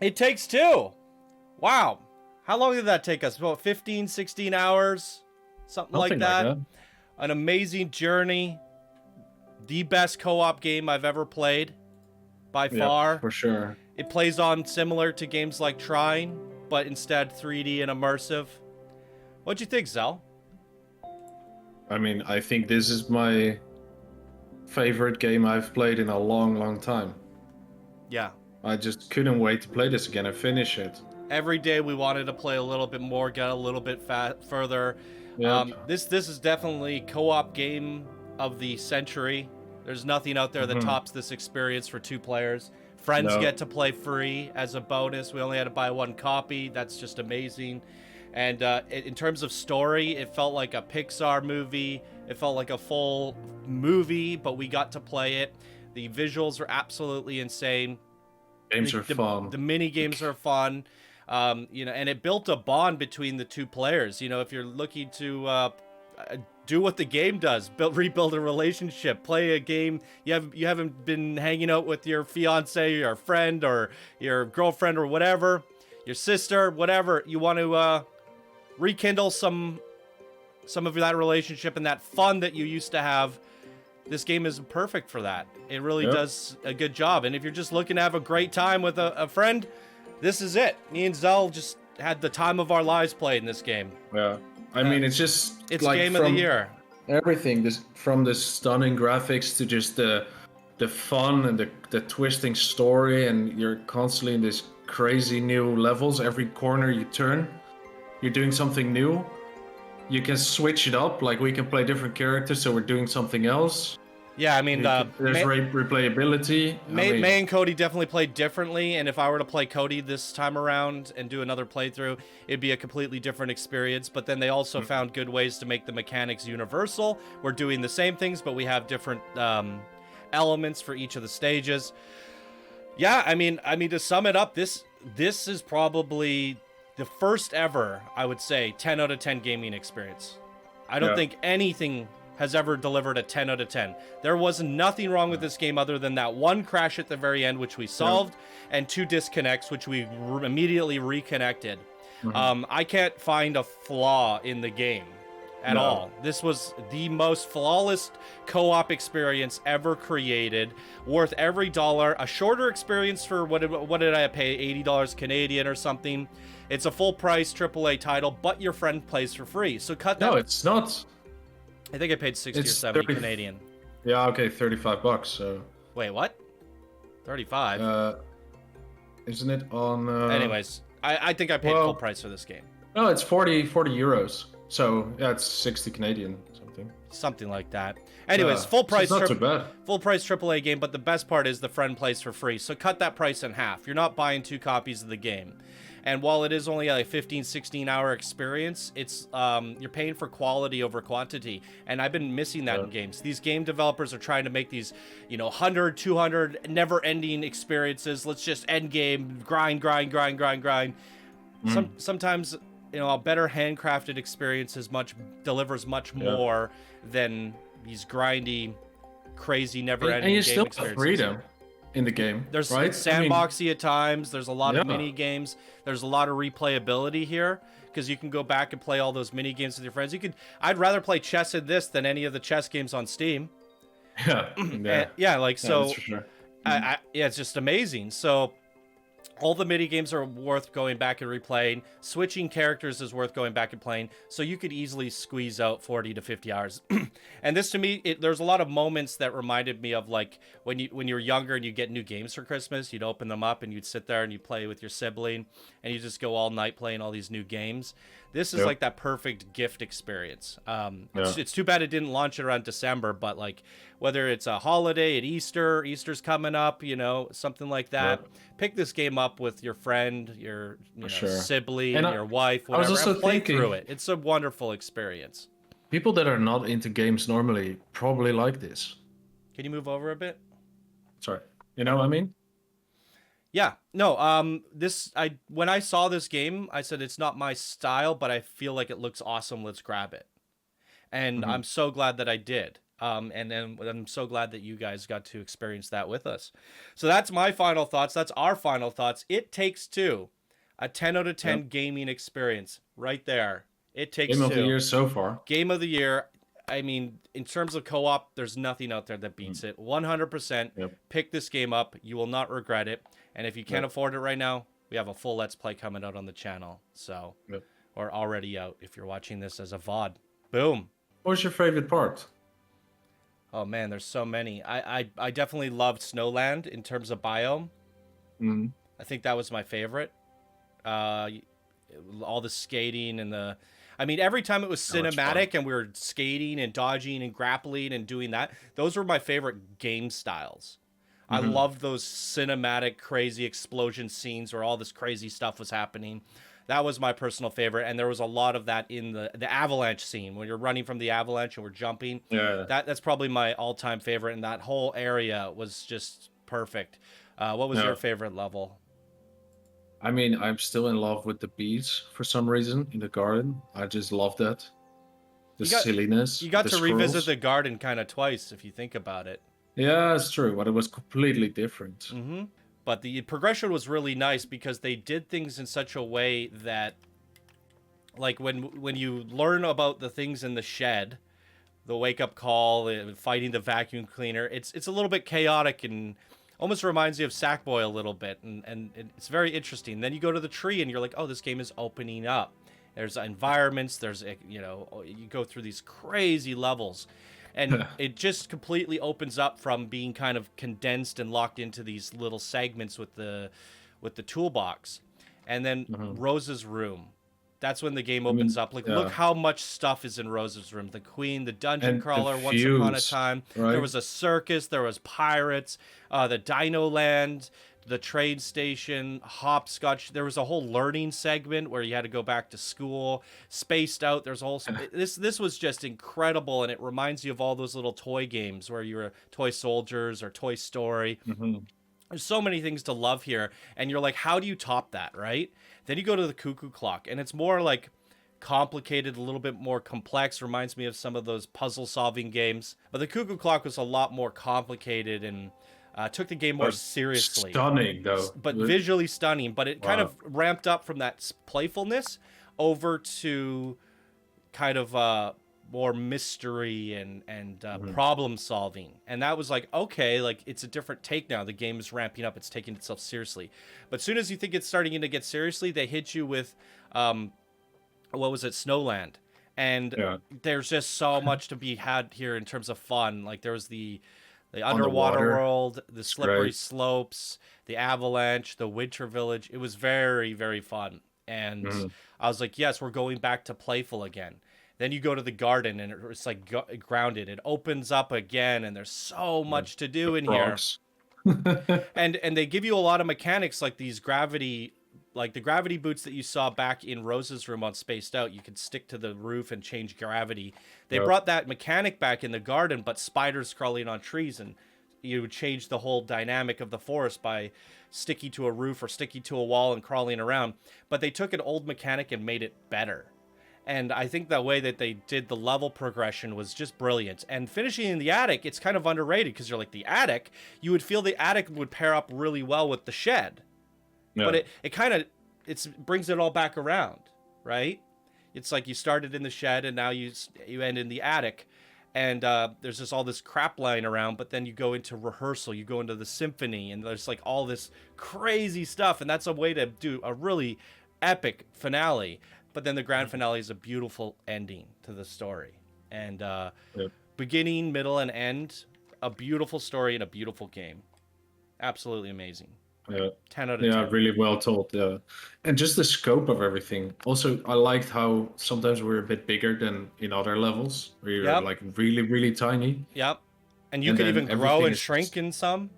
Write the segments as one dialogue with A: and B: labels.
A: It Takes Two. Wow. How long did that take us? About 15, 16 hours? Something like
B: Something like
A: that.
B: that.
A: An amazing journey. The best co-op game I've ever played. By
B: Yeah,
A: far.
B: for sure.
A: It plays on similar to games like Trine, but instead 3D and immersive. What'd you think, Zell?
B: I mean, I think this is my favorite game I've played in a long, long time.
A: Yeah.
B: I just couldn't wait to play this again and finish it.
A: Every day we wanted to play a little bit more, get a little bit further.
B: Yep.
A: This is definitely co-op game of the century. There's nothing out there that tops this experience for 2 players. Friends
B: No.
A: get to play free as a bonus. We only had to buy 1 copy. That's just amazing. And in terms of story, it felt like a Pixar movie. It felt like a full movie, but we got to play it. The visuals are absolutely insane.
B: Games are fun.
A: The mini games are fun. You know, and it built a bond between the 2 players. You know, if you're looking to do what the game does, rebuild a relationship, play a game you haven't been hanging out with your fiance or friend or your girlfriend or whatever, your sister, whatever, you want to rekindle some of that relationship and that fun that you used to have. This game is perfect for that. It really does a good job. And if you're just looking to have a great time with a friend, this is it. Me and Zell just had the time of our lives playing this game.
B: Yeah. I mean, it's just
A: It's
B: like
A: game of the year.
B: Everything, this from the stunning graphics to just the fun and the twisting story, and you're constantly in this crazy new levels. Every corner you turn, you're doing something new. You can switch it up, like we can play different characters, so we're doing something else.
A: Yeah, I mean,
B: There's replayability.
A: May and Cody definitely played differently, and if I were to play Cody this time around and do another playthrough, it'd be a completely different experience. But then they also found good ways to make the mechanics universal. We're doing the same things, but we have different elements for each of the stages. Yeah, I mean, to sum it up, this is probably the first ever, I would say, 10 out of 10 gaming experience. I don't think anything has ever delivered a 10 out of 10. There was nothing wrong with this game other than that 1 crash at the very end, which we solved, and 2 disconnects, which we immediately reconnected. I can't find a flaw in the game at all. This was the most flawless co-op experience ever created, worth every dollar. A shorter experience for what did I pay? $80 Canadian or something. It's a full price AAA title, but your friend plays for free. So cut that.
B: No, it's not.
A: I think I paid 60 or 70 Canadian.
B: Yeah, okay, $35. So.
A: Wait, what? 35.
B: Isn't it on?
A: Anyways, I think I paid full price for this game.
B: No, it's 40 euros. So yeah, it's 60 Canadian something.
A: Something like that. Anyways, full price.
B: It's not too bad.
A: Full price AAA game, but the best part is the friend plays for free. So cut that price in half. You're not buying 2 copies of the game. And while it is only a 15, 16-hour experience, it's you're paying for quality over quantity. And I've been missing that in games. These game developers are trying to make these, 100, 200, never-ending experiences. Let's just end game, grind. Sometimes, a better handcrafted experience delivers much more than these grindy, crazy, never-ending
B: and you
A: game
B: still
A: experiences.
B: have freedom in the game.
A: There's
B: right?
A: sandboxy at times. There's a lot of mini games. There's a lot of replayability here because you can go back and play all those mini games with your friends. I'd rather play chess in this than any of the chess games on Steam.
B: Yeah,
A: that's for sure. It's just amazing. So all the mini games are worth going back and replaying. Switching characters is worth going back and playing. So you could easily squeeze out 40 to 50 hours. And this, to me, there's a lot of moments that reminded me of like when you're younger and you get new games for Christmas. You'd open them up and you'd sit there and you'd play with your sibling and you just go all night playing all these new games. This is like that perfect gift experience. It's too bad it didn't launch it around December, but like whether it's a holiday at Easter's coming up, something like that. Pick this game up with your friend, your sibling, your wife, whatever, and play through it. It's a wonderful experience.
B: People that are not into games normally probably like this.
A: Can you move over a bit?
B: Sorry. You know what I mean?
A: Yeah. No, when I saw this game, I said it's not my style, but I feel like it looks awesome. Let's grab it. And I'm so glad that I did. And then I'm so glad that you guys got to experience that with us. So that's my final thoughts. That's our final thoughts. It Takes Two, a 10 out of 10
B: Yep.
A: gaming experience right there. It Takes
B: Game of the
A: Two.
B: year so far.
A: Game of the year. I mean, in terms of co-op, there's nothing out there that
B: Mm.
A: beats it. 100%.
B: Yep.
A: Pick this game up. You will not regret it. And if you can't
B: Yep.
A: afford it right now, we have a full Let's Play coming out on the channel. So,
B: Yep.
A: or already out if you're watching this as a VOD. Boom.
B: What's your favorite part?
A: Oh man, there's so many. I definitely loved Snowland in terms of biome.
B: Mm.
A: I think that was my favorite. Uh, all the skating and the, I mean, every time it was
B: Oh, it's fun.
A: cinematic and we were skating and dodging and grappling and doing that, those were my favorite game styles. I
B: Mhm.
A: loved those cinematic, crazy explosion scenes where all this crazy stuff was happening. That was my personal favorite, and there was a lot of that in the avalanche scene when you're running from the avalanche and we're jumping.
B: Yeah.
A: That's probably my all-time favorite, and that whole area was just perfect. What was
B: Yeah.
A: your favorite level?
B: I mean, I'm still in love with the bees for some reason in the garden. I just love that. The
A: You got-
B: silliness.
A: You got
B: the
A: to revisit
B: squirrels.
A: the garden kind of twice if you think about it.
B: Yeah, it's true, but it was completely different.
A: Mm-hmm. But the progression was really nice because they did things in such a way that, like when you learn about the things in the shed, the wake up call, fighting the vacuum cleaner, it's a little bit chaotic and almost reminds you of Sackboy a little bit, and it's very interesting. Then you go to the tree and you're like, oh, this game is opening up. There's environments. There's you go through these crazy levels. And it just completely opens up from being kind of condensed and locked into these little segments with the toolbox. And then Rose's room. That's when the game opens up. Like, look how much stuff is in Rose's room. The Queen, the dungeon
B: And the
A: crawler, once upon a
B: views,
A: time.
B: right?
A: There was a circus, there was pirates, the Dino Land, the train station, hopscotch. There was a whole learning segment where you had to go back to school. Spaced Out. There's a whole this was just incredible, and it reminds you of all those little toy games where you were Toy Soldiers or Toy Story.
B: Mhm.
A: There's so many things to love here, and you're like, how do you top that, right? Then you go to the Cuckoo Clock, and it's more like complicated, a little bit more complex. Reminds me of some of those puzzle-solving games. But the Cuckoo Clock was a lot more complicated and took the game more seriously.
B: Stunning, though.
A: But visually stunning. But it kind
B: Wow.
A: of ramped up from that playfulness over to kind of more mystery and problem solving. And that was like, okay, like it's a different take now. The game is ramping up. It's taking itself seriously. But as soon as you think it's starting to get seriously, they hit you with, what was it, Snowland. And there's just so much to be had here in terms of fun. Like there was the underwater world, the slippery slopes, the avalanche, the winter village. It was very, very fun. And I was like, yes, we're going back to playful again. Then you go to the garden and it's like grounded. It opens up again and there's so much to do in here. And they give you a lot of mechanics like these gravity, like the gravity boots that you saw back in Rose's room on Spaced Out. You could stick to the roof and change gravity. They brought that mechanic back in the garden, but spiders crawling on trees, and you would change the whole dynamic of the forest by sticking to a roof or sticking to a wall and crawling around. But they took an old mechanic and made it better. And I think the way that they did the level progression was just brilliant. And finishing in the attic, it's kind of underrated because you're like, the attic, you would feel the attic would pair up really well with the shed. But it kind of brings it all back around, right? It's like you started in the shed and now you end in the attic. And there's just all this crap lying around, but then you go into rehearsal, you go into the symphony, and there's like all this crazy stuff. And that's a way to do a really epic finale. But then the grand finale is a beautiful ending to the story. And beginning, middle, and end, a beautiful story and a beautiful game. Absolutely amazing. 10 out of 10.
B: Yeah, really well told. Yeah, and just the scope of everything. Also, I liked how sometimes we're a bit bigger than in other levels, where you're like really, really tiny.
A: Yep. And you
B: And
A: could
B: then
A: even grow
B: everything
A: and
B: is
A: shrink
B: just-
A: in some.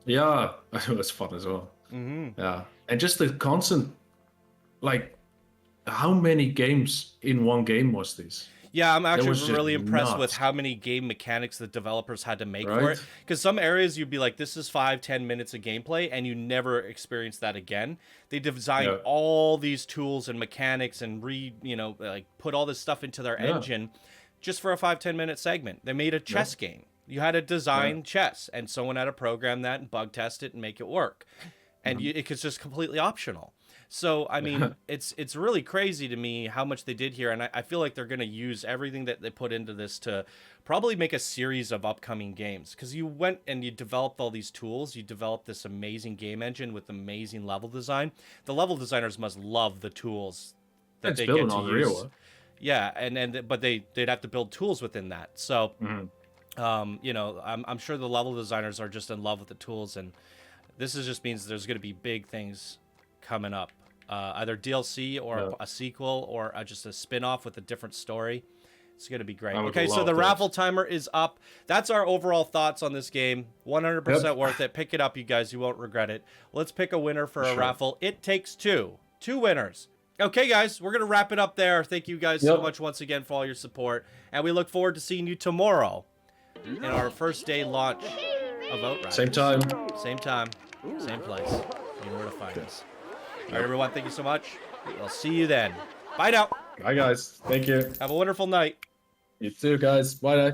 B: Yeah, it was fun as well. Yeah, and just the constant, like, how many games in one game was this?
A: Yeah, I'm
B: was
A: actually
B: just
A: really impressed with
B: nuts.
A: how many game mechanics the developers had to make for
B: Right?
A: it. Because some areas you'd be like, this is 5-10 minutes of gameplay, and you never experience that again. They designed all these tools and mechanics and like put all this stuff into their engine just for a 5-10 minute segment. They made a chess game. You had to design chess, and someone had to program that and bug test it and make it work. And it was just completely optional. So, I mean, it's really crazy to me how much they did here, and I feel like they're going to use everything that they put into this to probably make a series of upcoming games. Because you went and you developed all these tools, you developed this amazing game engine with amazing level design. The level designers must love the tools that they get to use. Yeah, but they'd have to build tools within that. So, you know, I'm sure the level designers are just in love with the tools, and this just means there's going to be big things coming up, either DLC or a sequel or just a spin-off with a different story. It's going to be great. Okay, so the raffle timer is up. That's our overall thoughts on this game. 100% worth it. Pick it up, you guys. You won't regret it. Let's pick a winner for a raffle. It takes two winners. Okay, guys, we're going to wrap it up there. Thank you guys so much once again for all your support, and we look forward to seeing you tomorrow in our first day launch of Outriders.
B: Same time,
A: same place. You know where to find us. All right, everyone, thank you so much. I'll see you then. Bye now.
B: Bye, guys. Thank you.
A: Have a wonderful night.
B: You too, guys. Bye.